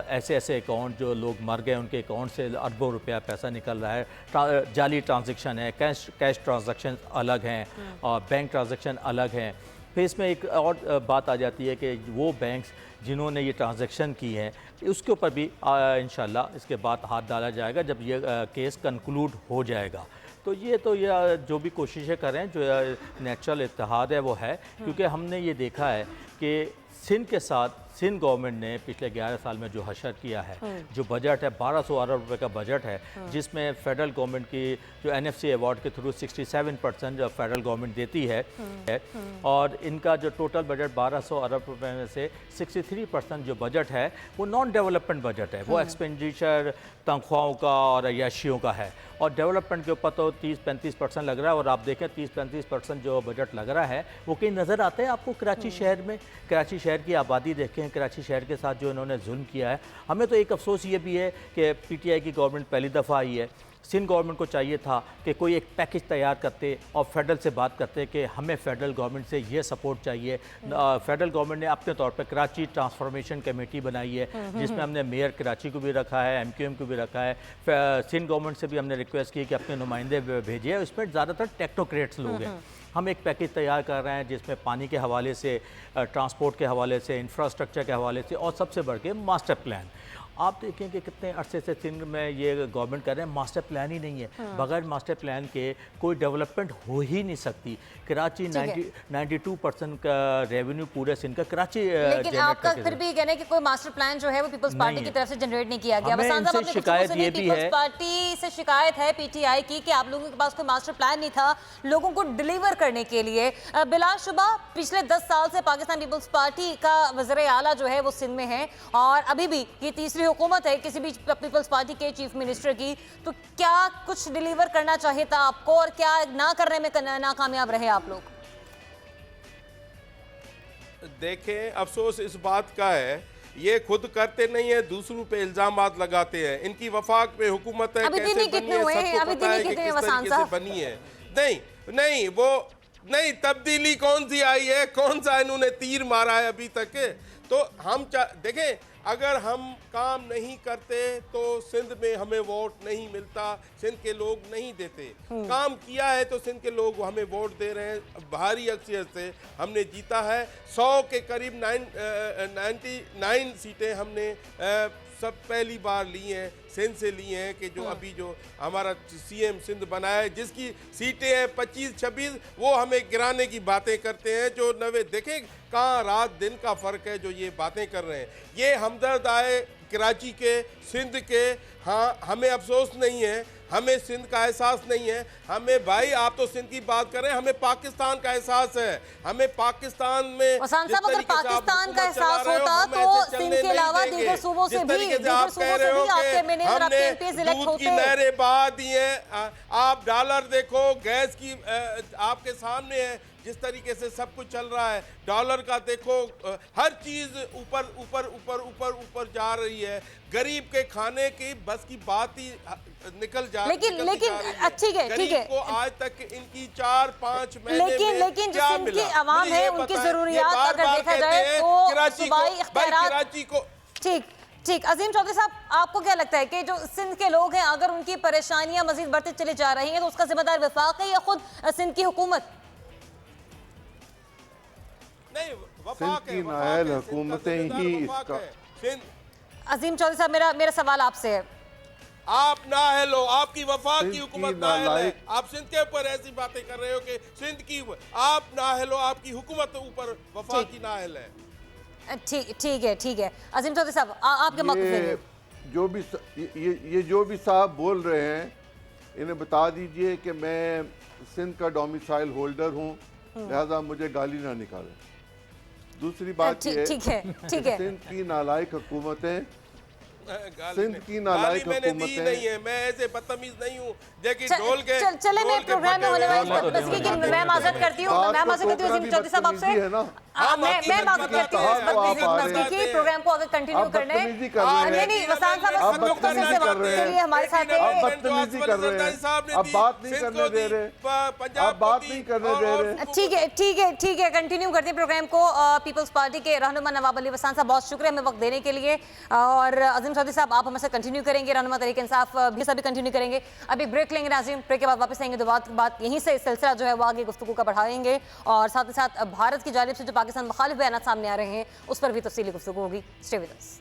ऐसे ऐसे अकाउंट जो लोग मर गए उनके अकाउंट से अरबों रुपया पैसा निकल रहा है, जाली ट्रांजेक्शन है, कैश ट्रांजेक्शन अलग हैं और बैंक ट्रांजेक्शन अलग हैं। फिर इसमें एक और बात आ जाती है कि वो बैंक्स जिन्होंने ये ट्रांजैक्शन की हैं उसके ऊपर भी इंशाल्लाह इसके बाद हाथ डाला जाएगा जब ये केस कंक्लूड हो जाएगा। तो ये जो भी कोशिशें करें, जो नेचुरल इत्तेहाद है वो है, क्योंकि हमने ये देखा है कि सिंध के साथ सिंध गवर्नमेंट ने पिछले 11 साल में जो हशर किया है, जो बजट है 1200 अरब रुपए का बजट है, जिसमें फेडरल गवर्नमेंट की जो NFC अवार्ड के थ्रू 67% जो फेडरल गवर्नमेंट देती है और इनका जो टोटल बजट 1200 अरब रुपए में से 63% जो बजट है वो नॉन डेवलपमेंट बजट है, वो एक्सपेंडिचर तनख्वाहों का और अय्याशियों का है और डेवलपमेंट के ऊपर तो 30-35% लग रहा है। और आप देखें 30-35% जो बजट लग रहा है वो कहीं नज़र आता है आपको कराची शहर में? कराची शहर की आबादी देखें, कराची शहर के साथ जो इन्होंने जुल्म किया है। हमें तो एक अफसोस ये भी है कि PTI की गवर्नमेंट पहली दफ़ा आई है। सिंध गवर्नमेंट को चाहिए था कि कोई एक पैकेज तैयार करते और फेडरल से बात करते कि हमें फेडरल गवर्नमेंट से ये सपोर्ट चाहिए। फेडरल गवर्नमेंट ने अपने तौर पर कराची ट्रांसफॉर्मेशन कमेटी बनाई है, जिसमें हमने मेयर कराची को भी रखा है, MQM को भी रखा है। सिंध गवर्नमेंट से भी हमने रिक्वेस्ट की कि अपने नुमाइंदे भेजिए, उसमें ज़्यादातर टेक्नोक्रेट्स लोग हैं। हम एक पैकेज तैयार कर रहे हैं जिसमें पानी के हवाले से, ट्रांसपोर्ट के हवाले से, इंफ्रास्ट्रक्चर के हवाले से और सबसे बढ़ के मास्टर प्लान। आप देखें कि कितने अरसे से सिंध में ये गवर्नमेंट कर रहे हैं, मास्टर प्लान ही नहीं है। बगैर मास्टर प्लान के कोई डेवलपमेंट हो ही नहीं सकती। कराची 92% का रेवेन्यू पूरे सिंध का कराची लेकिन आपका फिर भी कहना है कि कोई मास्टर प्लान जो है वो पीपल्स पार्टी की तरफ से जनरेट नहीं किया गया। वसांत साहब, आपने शिकायत ये भी पीपल्स है, पार्टी से शिकायत है पीटीआई की कि आप लोगों के पास कोई मास्टर प्लान नहीं था लोगों को डिलीवर करने के लिए। बिलाशुबा पिछले 10 साल से पाकिस्तान पीपल्स पार्टी का वज़ीर आला जो है वो सिंध में है और अभी भी ये तीसरी हुकूमत है किसी भी पीपल्स पार्टी के चीफ मिनिस्टर की, तो क्या कुछ डिलीवर करना चाहिए था आपको और क्या ना करने में नाकामयाब रहे आप लोग? देखें, अफसोस इस बात का है ये खुद करते नहीं है, दूसरों पे इल्जामात लगाते हैं। इनकी वफाक पे हुकूमत है, अभी कैसे दिन ही बनी कितने है, हुए हैं? सबको अभी पता दिन ही है कि कितने किस हैं वसांत तरीके से साहब? बनी है। नहीं वो नहीं, तब्दीली कौन सी आई है, कौन सा इन्होंने तीर मारा है अभी तक? तो हम देखें, अगर हम काम नहीं करते तो सिंध में हमें वोट नहीं मिलता, सिंध के लोग नहीं देते। काम किया है तो सिंध के लोग हमें वोट दे रहे हैं, भारी अक्सरियत से हमने जीता है। 100 के करीब 99 सीटें हमने सब पहली बार ली हैं, सिंध से ली हैं कि जो अभी जो हमारा सीएम सिंध बनाया है, जिसकी सीटें हैं 25-26, वो हमें गिराने की बातें करते हैं। जो 90 देखें कहाँ रात दिन का फ़र्क है जो ये बातें कर रहे हैं। ये हमदर्द आए कराची के, सिंध के, हाँ हमें अफसोस नहीं है, हमें सिंध का एहसास नहीं है। हमें भाई, आप तो सिंध की बात कर रहे हैं, हमें पाकिस्तान का एहसास है। हमें पाकिस्तान में वसांत साहब, अगर पाकिस्तान का एहसास होता तो सिंध के अलावा दीगर सूबों से भी आपके मिनिस्टर, आपके एमपीज इलेक्ट होते। नहरें बहा दी हैं, आप डॉलर देखो, गैस की आपके सामने है जिस तरीके से सब कुछ चल रहा है। डॉलर का देखो, हर चीज ऊपर ऊपर ऊपर ऊपर ऊपर जा रही है। गरीब के खाने की बस की बात ही निकल जा लेकिन ठीक है को आज तक इनकी 4-5 महीने लेकिन जो सिंध की आवाम है उनकी जरूरियात अगर देखा जाए तो सूबाई कराची को ठीक। अजीम चौधरी साहब, आपको क्या लगता है कि जो सिंध के लोग हैं अगर उनकी परेशानियां मजीद बढ़ते चले जा रही हैं तो उसका जिम्मेदार वफाक है या खुद सिंध की हुकूमत? नहीं, सिंध की नायल हुकूमतें ही इसका। अजीम चौधरी साहब, मेरा सवाल आपसे है। आप नाअहल हो, आपकी वफाक की हुकूमत नाअहल है। नालायक। आप सिंध के ऊपर ऐसी बातें कर रहे हो कि सिंध की आप नाअहल हो, आपकी हुकूमत ऊपर वफाक की नाअहल है। ठीक है। अजीम चौधरी साहब, आपके मौक़िफ़ ये जो भी साहब बोल रहे हैं, इन्हें बता दीजिए कि मैं सिंध का डोमिसाइल होल्डर हूँ, लिहाजा मुझे गाली ना निकालें। दूसरी बात ये ठीक है सिंध की नालायक हुकूमतें, सिंध की नालायक मैंने दी हुकूमतें नहीं है, मैं ऐसे बदतमीज नहीं हूँ देखिए ढोल के चले मैं प्रोग्राम में होने वाली बस की मैं माजरत करती हूँ अजीम चौधरी साहब आपसे। मैं माजरत करती हूँ कि प्रोग्राम को अगर कंटिन्यू करना है। नहीं वसांत साहब चलिए हमारे साथ बदतमीजी कर रहे हैं, अब बात नहीं करने दे रहे, अब बात नहीं करने दे रहे। ठीक है कंटिन्यू करते हैं प्रोग्राम को। पीपल्स पार्टी के रहनुमा नवाब अली वसांत साहब, बहुत शुक्रिया हमें वक्त देने के लिए। और अजीम चौधरी साहब, आप हमसे कंटिन्यू करेंगे, रहनुमा तहरीक इंसाफ भी सभी कंटिन्यू करेंगे। अभी ब्रेक लेंगे नाज़रीन, ब्रेक के बाद वापस आएंगे तो बात यहीं से सिलसिला जो है वो आगे गुफ्तगू का बढ़ाएंगे और साथ ही साथ भारत की जानिब से जो पाकिस्तान मुखालिफ बयानात सामने आ रहे हैं उस पर भी तफसीली गुफ्तगू होगी। Stay with us.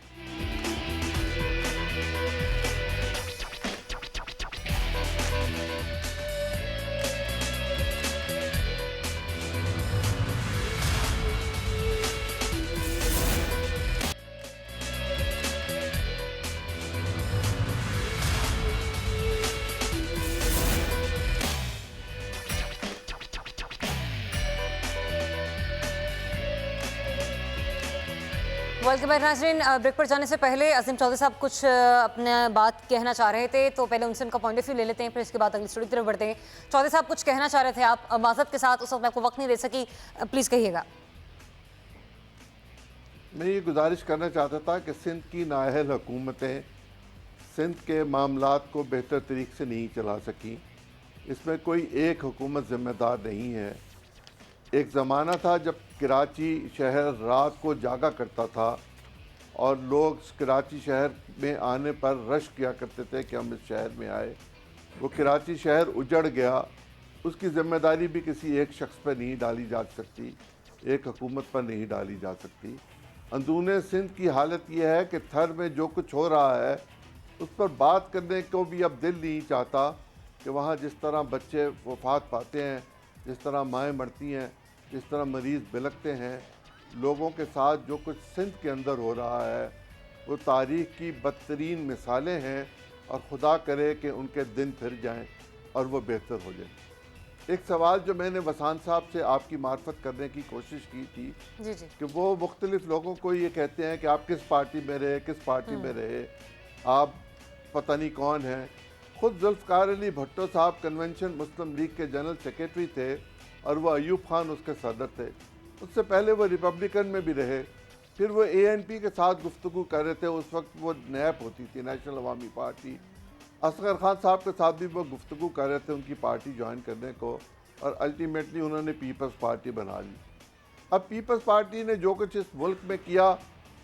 Welcome back नाज़रीन। ब्रेक पर जाने से पहले अजीम चौधरी साहब कुछ अपने बात कहना चाह रहे थे, तो पहले उनसे उनका पॉइंट ऑफ व्यू ले लेते हैं, फिर इसके बाद अगली स्टोरी की तरफ बढ़ते हैं। चौधरी साहब कुछ कहना चाह रहे थे आप, माज़रत के साथ उस वक्त मैं आपको वक्त नहीं दे सकी, प्लीज़ कहिएगा। मैं ये गुजारिश करना चाहता था कि सिंध की नाअहल हुकूमतें सिंध के मामलात को बेहतर तरीके से नहीं चला सकी। इसमें कोई एक हुकूमत ज़िम्मेदार नहीं है। एक ज़माना था जब कराची शहर रात को जागा करता था और लोग कराची शहर में आने पर रश किया करते थे कि हम इस शहर में आए। वो कराची शहर उजड़ गया, उसकी ज़िम्मेदारी भी किसी एक शख्स पर नहीं डाली जा सकती, एक हुकूमत पर नहीं डाली जा सकती। अंदरूने सिंध की हालत यह है कि थर में जो कुछ हो रहा है उस पर बात करने को भी अब दिल नहीं चाहता कि वहाँ जिस तरह बच्चे वफात पाते हैं, जिस तरह माएँ मरती हैं, जिस तरह मरीज़ बिलखते हैं, लोगों के साथ जो कुछ सिंध के अंदर हो रहा है वो तारीख़ की बदतरीन मिसालें हैं और खुदा करे कि उनके दिन फिर जाएं और वो बेहतर हो जाए। एक सवाल जो मैंने वसान साहब से आपकी मार्फत करने की कोशिश की थी जी जी कि वो मुख्तलिफ लोगों को ये कहते हैं कि आप किस पार्टी में रहे, किस पार्टी में रहे, आप पता नहीं कौन हैं। खुद जुल्फ़िकार अली भुट्टो साहब कन्वेंशन मुस्लिम लीग के जनरल सेक्रेटरी थे और वो अयूब खान उसके सदर थे। उससे पहले वो रिपब्लिकन में भी रहे, फिर वो ANP के साथ गुफ्तगू कर रहे थे। उस वक्त वो नैप होती थी, नेशनल अवामी पार्टी। असगर खान साहब के साथ भी वो गुफ्तगू कर रहे थे उनकी पार्टी ज्वाइन करने को, और अल्टीमेटली उन्होंने पीपल्स पार्टी बना ली। अब पीपल्स पार्टी ने जो कुछ इस मुल्क में किया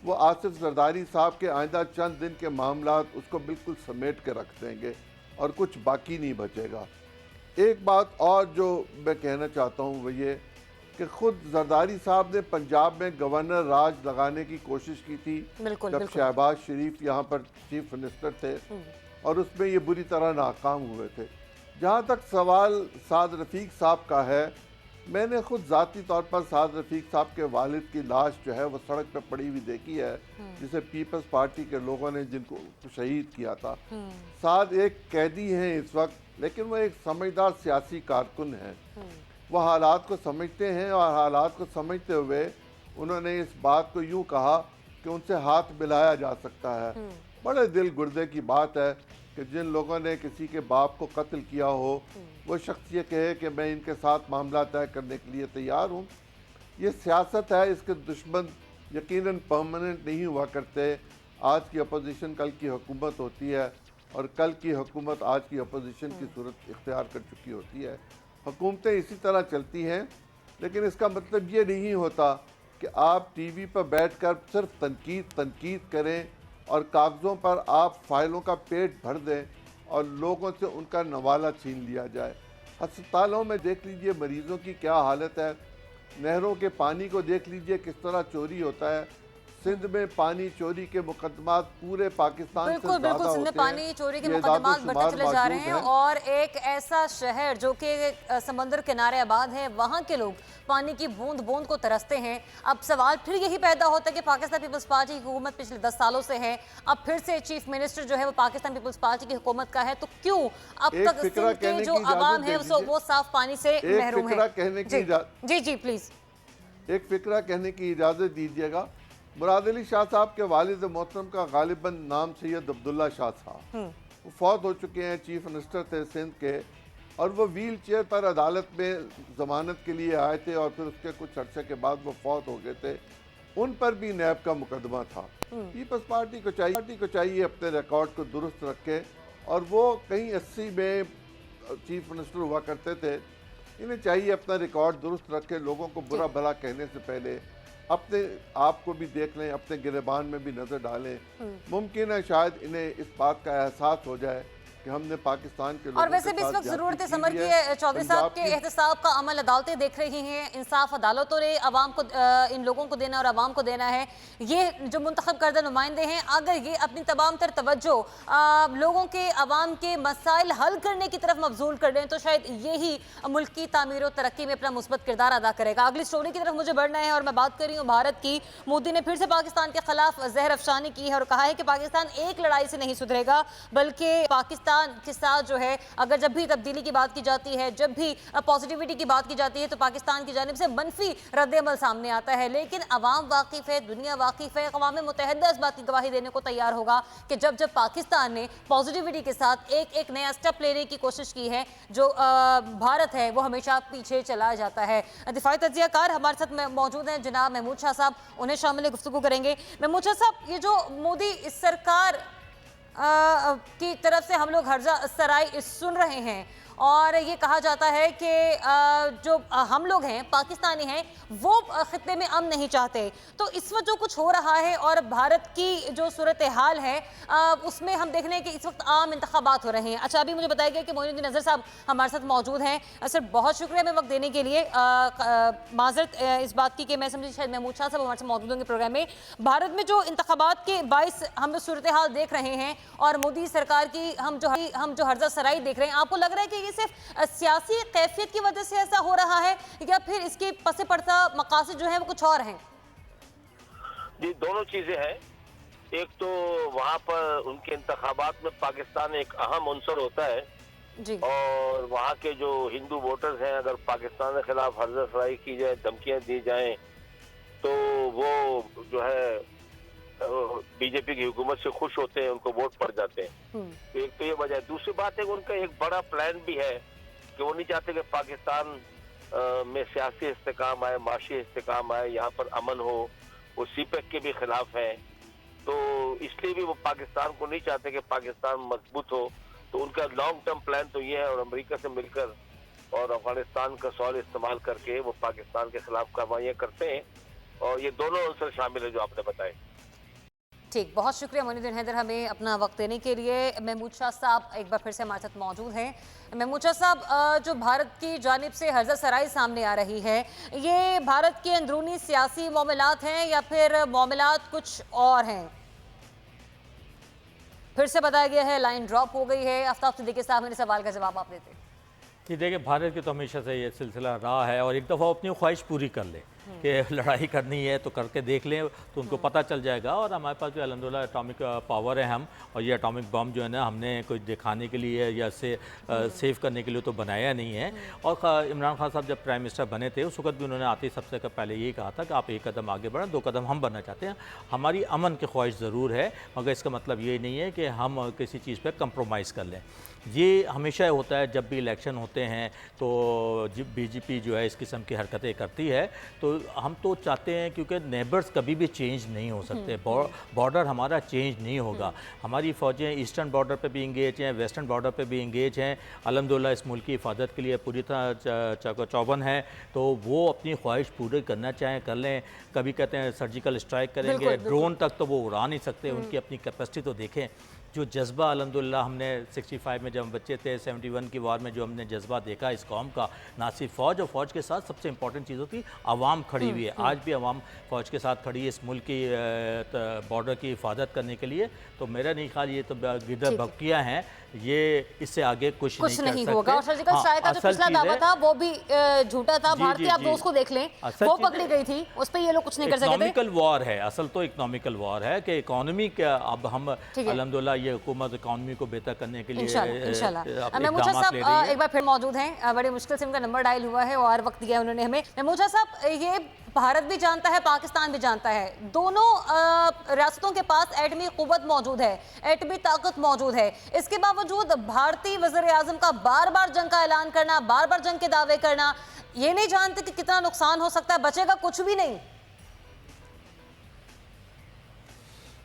वो आसिफ जरदारी साहब के आइंदा चंद दिन के मामलात उसको बिल्कुल समेट के रख देंगे और कुछ बाकी नहीं बचेगा। एक बात और जो मैं कहना चाहता हूँ वो ये कि खुद जरदारी साहब ने पंजाब में गवर्नर राज लगाने की कोशिश की थी बिल्कुल जब बिल्कुल शहबाज शरीफ यहाँ पर चीफ मिनिस्टर थे, और उसमें ये बुरी तरह नाकाम हुए थे। जहाँ तक सवाल साद रफ़ीक साहब का है, मैंने खुद ज़ाती तौर पर साद रफ़ीक साहब के वालिद की लाश जो है वो सड़क पर पड़ी हुई देखी है, जिसे पीपल्स पार्टी के लोगों ने जिनको शहीद किया था। साद एक कैदी हैं इस वक्त, लेकिन वो एक समझदार सियासी कारकुन हैं। वह हालात को समझते हैं और हालात को समझते हुए उन्होंने इस बात को यूँ कहा कि उनसे हाथ मिलाया जा सकता है। बड़े दिल गुर्दे की बात है कि जिन लोगों ने किसी के बाप को कत्ल किया हो वो शख्स ये कहे कि मैं इनके साथ मामला तय करने के लिए तैयार हूँ। ये सियासत है, इसके दुश्मन यकीनन परमानेंट नहीं हुआ करते। आज की अपोजिशन कल की हुकूमत होती है और कल की हुकूमत आज की अपोजिशन की सूरत इख्तियार कर चुकी होती है। हुकूमतें इसी तरह चलती हैं, लेकिन इसका मतलब ये नहीं होता कि आप टीवी पर बैठकर सिर्फ तनकीद करें और कागज़ों पर आप फाइलों का पेट भर दें और लोगों से उनका नवाला छीन लिया जाए। अस्पतालों में देख लीजिए मरीज़ों की क्या हालत है, नहरों के पानी को देख लीजिए किस तरह चोरी होता है। सिंध में पानी चोरी के मुकदमात पूरे पाकिस्तान से बिल्कुल ज़्यादा बिल्कुल सिंध में होते हैं। पानी चोरी के ये मुकदमात इदाद-ओ-शुमार बढ़ते चले जा रहे हैं, मौजूद हैं। और एक ऐसा शहर जो कि समंदर किनारे आबाद है, वहाँ के लोग पानी की बूंद बूंद को तरसते हैं। अब सवाल फिर यही पैदा होता है कि पाकिस्तान पीपल्स पार्टी की हुकूमत पिछले 10 सालों से है, अब फिर से चीफ मिनिस्टर जो है वो पाकिस्तान पीपल्स पार्टी की हुकूमत का है, तो क्यों अब एक तक फिक्रा सिंध के कहने जो की इजाज़त आवाम है दे दीजिए। वो साफ पानी से एक महरूम फिक्रा है। कहने की जी जी जी प्लीज। एक फिक्रा कहने की इजाज़त दीजिएगा। मुराद अली शाह साहब के वालिद मोहतरम का गालिबन नाम सैयद अब्दुल्ला शाह साहब, वो फौत हो चुके हैं, चीफ मिनिस्टर थे सिंध के, और वो व्हील चेयर पर अदालत में ज़मानत के लिए आए थे और फिर उसके कुछ अर्से के बाद वो फौत हो गए थे। उन पर भी नैब का मुकदमा था। पीपल्स पार्टी को चाहिए अपने रिकॉर्ड को दुरुस्त रखे, और वो कहीं 80 में चीफ मिनिस्टर हुआ करते थे। इन्हें चाहिए अपना रिकॉर्ड दुरुस्त रखे, लोगों को बुरा भला कहने से पहले अपने आप को भी देख लें, अपने गिरबान में भी नज़र डालें। मुमकिन है शायद इन्हें इस बात का एहसास हो जाए कि हमने पाकिस्तान के लोगों और वैसे के भी इस साथ वक्त जरूरत ज्यादती समर की की है। है चौधरी साहब के एहतसाब का अमल अदालतें देख रही हैं, इंसाफ अदालतों ने अवाम को इन लोगों को देना और अवाम को देना है। ये जो मुंतखब करदा नुमाइंदे हैं, अगर ये अपनी तमाम तर तवज्जो लोगों के अवाम के मसाइल हल करने की तरफ मबजूल कर दें तो शायद यही मुल्क की तामीर और तरक्की में अपना मुस्बत किरदार अदा करेगा। अगली स्टोरी की तरफ मुझे बढ़ना है और मैं बात कर रही हूँ भारत की। मोदी ने फिर से पाकिस्तान के खिलाफ जहर अफशानी की है और कहा है कि पाकिस्तान एक लड़ाई से नहीं सुधरेगा, बल्कि पाकिस्तान के साथ जो है अगर जब भी तब्दीली की बात की जाती है, जब भी पॉजिटिविटी की बात की जाती है, तो पाकिस्तान की जानिब से मनफी रद्द-ए-अमल सामने आता है। लेकिन अवाम वाकिफ है, दुनिया वाकिफ है, अक़वाम मुत्तहिदा इस बात की गवाही देने को तैयार होगा कि जब जब पाकिस्तान ने पॉजिटिविटी के साथ एक एक नया स्टेप लेने की कोशिश की है, जो भारत है वो हमेशा पीछे चला जाता है। दिफाई तज्ज़ियाकार हमारे साथ मौजूद हैं जनाब महमूद शाह साहब, उन्हें शामिल गुफ्तगू करेंगे। महमूद शाह साहब, ये जो मोदी सरकार की तरफ से हम लोग हर्जा सराय सुन रहे हैं, और ये कहा जाता है कि जो हम लोग हैं, पाकिस्तानी हैं, वो खित्ते में अमन नहीं चाहते। तो इस वक्त जो कुछ हो रहा है और भारत की जो सूरत हाल है उसमें हम देख रहे हैं कि इस वक्त आम इंतखाबात हो रहे हैं। अच्छा, अभी मुझे बताया गया कि मोइनुद्दीन नज़र साहब हमारे साथ मौजूद हैं। सर, बहुत शुक्रिया हमें वक्त देने के लिए। माजरत इस बात की कि मैं समझी शायद महमूद शाह साहब हमारे साथ मौजूद होंगे प्रोग्राम में। भारत में जो इंतखाबात के बाइस हम लोग सूरत हाल देख रहे हैं और मोदी सरकार की हम जो हर्जा सराई देख रहे हैं, आपको लग रहा है कि ये सिर्फ सियासी कैफियत की वजह से ऐसा हो रहा है या फिर इसके पसे पड़ता मकासद जो है वो कुछ और हैं? जी, दोनों चीजें हैं। एक तो वहाँ पर उनके इंतखाबात में पाकिस्तान एक अहम अंसर होता है जी। और वहाँ के जो हिंदू वोटर्स हैं, अगर पाकिस्तान के खिलाफ हर्जा सराई की जाए, धमकियां दी जाएं, तो वो जो है बीजेपी की हुकूमत से खुश होते हैं, उनको वोट पड़ जाते हैं। तो एक तो ये वजह है। दूसरी बात है कि उनका एक बड़ा प्लान भी है कि वो नहीं चाहते कि पाकिस्तान में सियासी इस्तेकाम आए, माशी इस्तेकाम आए, यहाँ पर अमन हो। वो सीपेक के भी खिलाफ हैं, तो इसलिए भी वो पाकिस्तान को नहीं चाहते कि पाकिस्तान मजबूत हो। तो उनका लॉन्ग टर्म प्लान तो ये है, और अमेरिका से मिलकर और अफगानिस्तान का सॉल इस्तेमाल करके वो पाकिस्तान के खिलाफ कार्रवाइयाँ करते हैं, और ये दोनों अंसर शामिल है जो आपने बताए। ठीक, बहुत शुक्रिया मोइनुद्दीन हैदर हमें अपना वक्त देने के लिए। महमूद शाह साहब एक बार फिर से हमारे साथ मौजूद हैं। महमूद शाह साहब, जो भारत की जानिब से हर्जा सराई सामने आ रही है, ये भारत के अंदरूनी सियासी मामलात हैं या फिर मामलात कुछ और हैं? फिर से बताया गया है लाइन ड्रॉप हो गई है। आफ्ताब सिद्दीकी साहब, मेरे सवाल का जवाब आप देते। कि देखिए, भारत की तो हमेशा से ये सिलसिला रहा है और एक दफ़ा वो अपनी ख्वाहिश पूरी कर ले कि लड़ाई करनी है तो करके देख लें, तो उनको पता चल जाएगा। और हमारे पास जो अल्हम्दुलिल्लाह एटॉमिक पावर है हम, और ये एटॉमिक बम जो है ना, हमने कुछ दिखाने के लिए या सेव करने के लिए तो बनाया नहीं है। और इमरान खान साहब जब प्राइम मिनिस्टर बने थे उस वक्त भी उन्होंने आते ही सबसे पहले यही कहा था कि आप एक कदम आगे बढ़ें, 2 कदम हम बढ़ना चाहते हैं। हमारी अमन की ख्वाहिश ज़रूर है, मगर इसका मतलब ये नहीं है कि हम किसी चीज़ पर कंप्रोमाइज़ कर लें। ये हमेशा होता है जब भी इलेक्शन होते हैं तो बीजेपी जो है इस किस्म की हरकतें करती है। तो हम तो चाहते हैं, क्योंकि नेबर्स कभी भी चेंज नहीं हो सकते, बॉर्डर हमारा चेंज नहीं होगा। हमारी फ़ौजें ईस्टर्न बॉर्डर पे भी इंगेज हैं, वेस्टर्न बॉर्डर पे भी इंगेज हैं। अल्हम्दुलिल्लाह इस मुल्क की हिफाजत के लिए पूरी तरह चौबन है, तो वो अपनी ख्वाहिश पूरी करना चाहें कर लें। कभी कहते हैं सर्जिकल स्ट्राइक करेंगे, ड्रोन तक तो वो उड़ा नहीं सकते, उनकी अपनी कैपेसिटी तो देखें। जो जज्बा अल्हम्दुलिल्लाह हमने 65 में जब हम बच्चे थे, 71 की वार में जो हमने जज्बा देखा इस कौम का, ना सिर्फ फ़ौज, और फ़ौज के साथ सबसे इंपॉर्टेंट चीज़ होती आवाम खड़ी हुई है। आज भी आवाम फ़ौज के साथ खड़ी है इस मुल्क की बॉर्डर की हिफाजत करने के लिए। तो मेरा नहीं ख्याल ये तो गिदर भक्कियाँ हैं, ये इससे आगे कुछ नहीं होगा। और सर्जिकल स्ट्राइक का जो पिछला दावा था वो भी झूठा था। भारतीय, आप दोस्त को देख लें, वो पकड़ी गई थी, उस पर ये लोग कुछ नहीं कर सके थे। इकोनॉमिकल वॉर है, असल तो इकोनॉमिकल वॉर है कि इकोनॉमी का अब हम अल्हम्दुलिल्लाह ये हुकूमत इकोनॉमी को बेहतर करने के लिए इंशाल्लाह। महमूद शाह साहब एक बार फिर मौजूद हैं, बड़ी मुश्किल से उनका नंबर डायल हुआ है और वक्त दिया उन्होंने हमें। महमूद शाह साहब, ये भारत भी जानता है, पाकिस्तान भी जानता है, दोनों रियासतों के पास एटमी कुव्वत मौजूद है, एटमी ताकत मौजूद है। इसके बावजूद भारतीय वज़ीर आज़म का बार बार जंग का ऐलान करना, बार बार जंग के दावे करना, ये नहीं जानते कि कितना नुकसान हो सकता है, बचेगा कुछ भी नहीं।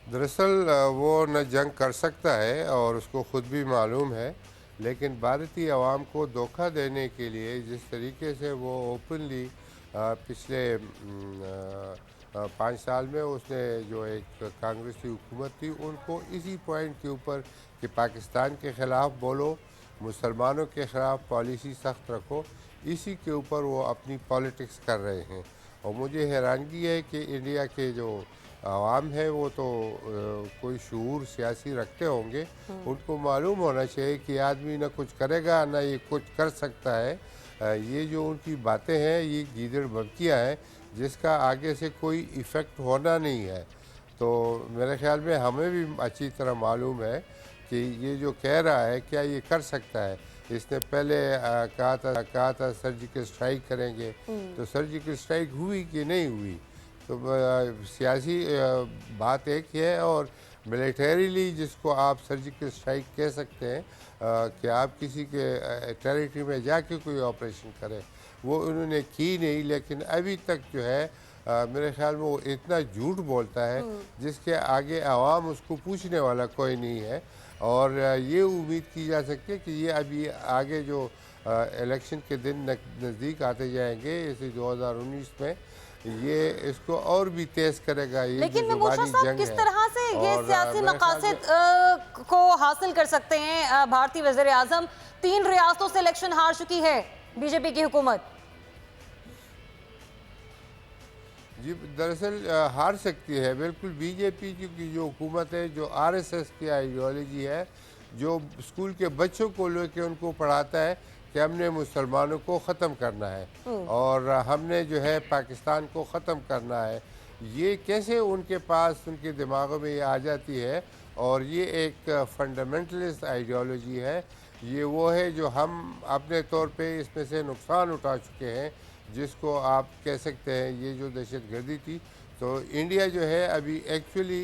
दरअसल वो न जंग कर सकता है और उसको ख़ुद भी मालूम है, लेकिन भारतीय आवाम को धोखा देने के लिए जिस तरीके से वो ओपनली पिछले 5 साल में उसने जो एक कांग्रेसी हुकूमत थी उनको इसी पॉइंट के ऊपर कि पाकिस्तान के ख़िलाफ़ बोलो, मुसलमानों के ख़िलाफ़ पॉलिसी सख्त रखो, इसी के ऊपर वो अपनी पॉलिटिक्स कर रहे हैं। और मुझे हैरानगी है कि इंडिया के जो आवाम है वो तो कोई शऊर सियासी रखते होंगे, उनको मालूम होना चाहिए कि आदमी ना कुछ करेगा ना ये कुछ कर सकता है। ये जो उनकी बातें हैं ये गीदड़ भभकियाँ हैं जिसका आगे से कोई इफ़ेक्ट होना नहीं है। तो मेरे ख्याल में हमें भी अच्छी तरह मालूम है कि ये जो कह रहा है क्या ये कर सकता है। इसने पहले कहा था सर्जिकल स्ट्राइक करेंगे, तो सर्जिकल स्ट्राइक हुई कि नहीं हुई। तो सियासी बात एक ही है और मिलिटरीली जिसको आप सर्जिकल स्ट्राइक कह सकते हैं कि आप किसी के टेरिटरी में जाके कोई ऑपरेशन करें, वो उन्होंने की नहीं। लेकिन अभी तक जो है मेरे ख्याल में वो इतना झूठ बोलता है जिसके आगे आवाम उसको पूछने वाला कोई नहीं है। और ये उम्मीद की जा सकती है कि ये अभी आगे जो इलेक्शन के दिन नज़दीक आते जाएंगे इसी 2019 में, ये इसको और भी तेज करेगा। ये लेकिन जो महबूब शाह ज़ुबानी साहब जंग किस है तरह से ये और सियासी मेरे ख्याल मकासद को हासिल कर सकते हैं भारतीय वज़ीर आज़म? 3 रियासतों से इलेक्शन हार चुकी है बीजेपी की हुकूमत। जी दरअसल हार सकती है बिल्कुल। बीजेपी की जो हुकूमत है, जो आरएसएस की आइडियोलॉजी है, जो स्कूल के बच्चों को लेके उनको पढ़ाता है कि हमने मुसलमानों को ख़त्म करना है और हमने जो है पाकिस्तान को ख़त्म करना है, ये कैसे उनके पास उनके दिमागों में ये आ जाती है। और ये एक फंडामेंटलिस्ट आइडियोलॉजी है। ये वो है जो हम अपने तौर पे इसमें से नुकसान उठा चुके हैं, जिसको आप कह सकते हैं ये जो दहशतगर्दी थी। तो इंडिया जो है अभी एक्चुअली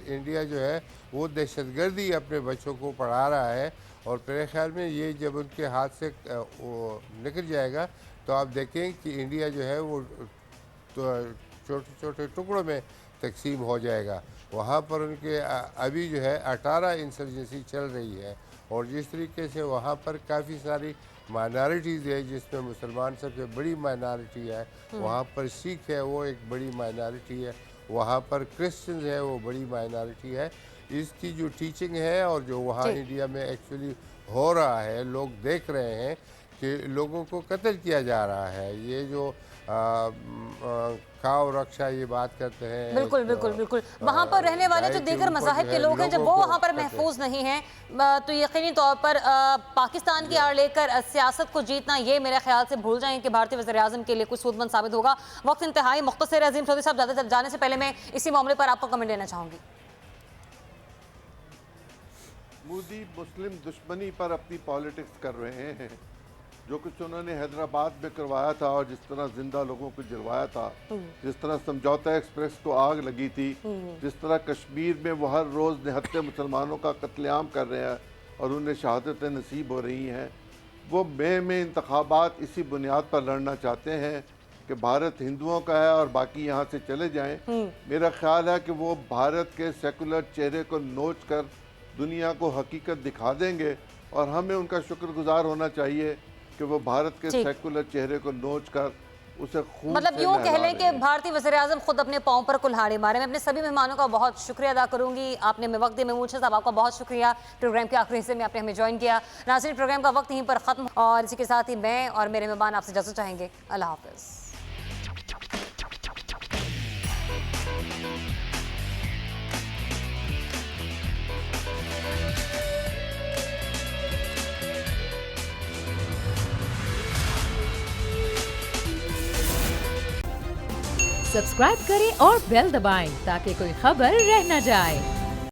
इंडिया जो है वो दहशतगर्दी अपने बच्चों को पढ़ा रहा है। और मेरे ख्याल में ये जब उनके हाथ से निकल जाएगा तो आप देखें कि इंडिया जो है वो तो छोटे छोटे टुकड़ों में तकसीम हो जाएगा। वहाँ पर उनके अभी जो है 18 इंसर्जेंसी चल रही है और जिस तरीके से वहाँ पर काफ़ी सारी माइनॉरिटीज़ है, जिसमें मुसलमान सबसे बड़ी माइनॉरिटी है, वहाँ पर सिख है वो एक बड़ी माइनॉरिटी है, वहाँ पर क्रिश्चियंस है वो बड़ी माइनॉरिटी है। इसकी जो टीचिंग है और जो वहाँ इंडिया में एक्चुअली हो रहा है, लोग देख रहे हैं कि लोगों को कत्ल किया जा रहा है। ये जो खाओ रक्षा ये बात करते हैं, बिल्कुल बिल्कुल बिल्कुल। वहाँ पर रहने वाले जो दीगर मज़ाहिब के लोग हैं, जब वो वहाँ पर महफूज नहीं हैं, तो यकीनी तौर पर पाकिस्तान की आड़ लेकर सियासत को जीतना, ये मेरे ख्याल से भूल जाएं कि भारतीय वज़ीर आज़म के लिए कुछ सूदमंद साबित होगा। वक्त इंतहाई मुख्तसर है। अजीम चौधरी साहब, ज़्यादा जाने से पहले मैं इसी मामले पर आपका कमेंट लेना चाहूँगी। मोदी मुस्लिम दुश्मनी पर अपनी पॉलिटिक्स कर रहे हैं। जो कुछ उन्होंने हैदराबाद में करवाया था और जिस तरह जिंदा लोगों को जलवाया था, जिस तरह समझौता एक्सप्रेस को आग लगी थी, जिस तरह कश्मीर में वो हर रोज़ निहत्ते मुसलमानों का कत्लेआम कर रहे हैं और उन्हें शहादतें नसीब हो रही हैं, वो मई में इंतखाबात इसी बुनियाद पर लड़ना चाहते हैं कि भारत हिंदुओं का है और बाकी यहाँ से चले जाएं। मेरा ख्याल है कि वो भारत के सेकुलर चेहरे को नोच कर दुनिया को हकीकत दिखा देंगे और हमें उनका शुक्रगुजार होना चाहिए कि वो भारत के सेकुलर चेहरे को नोच कर उसे खून मतलब यूँ कह लें कि भारतीय वज़ीर आज़म खुद अपने पाँव पर कुल्हाड़ी मारे। मैं अपने सभी मेहमानों का बहुत शुक्रिया अदा करूंगी। आपने हमें वक्त दिया। महमूद शाह साहब, आपका बहुत शुक्रिया प्रोग्राम के आखिरी हिस्से में आपने हमें ज्वाइन किया। नाज़रीन, प्रोग्राम का वक्त यहीं पर ख़त्म और इसी के साथ ही मैं और मेरे मेहमान आपसे इजाज़त चाहेंगे। अल्लाह हाफ़िज़। सब्सक्राइब करें और बेल दबाएं ताकि कोई खबर रह न जाए।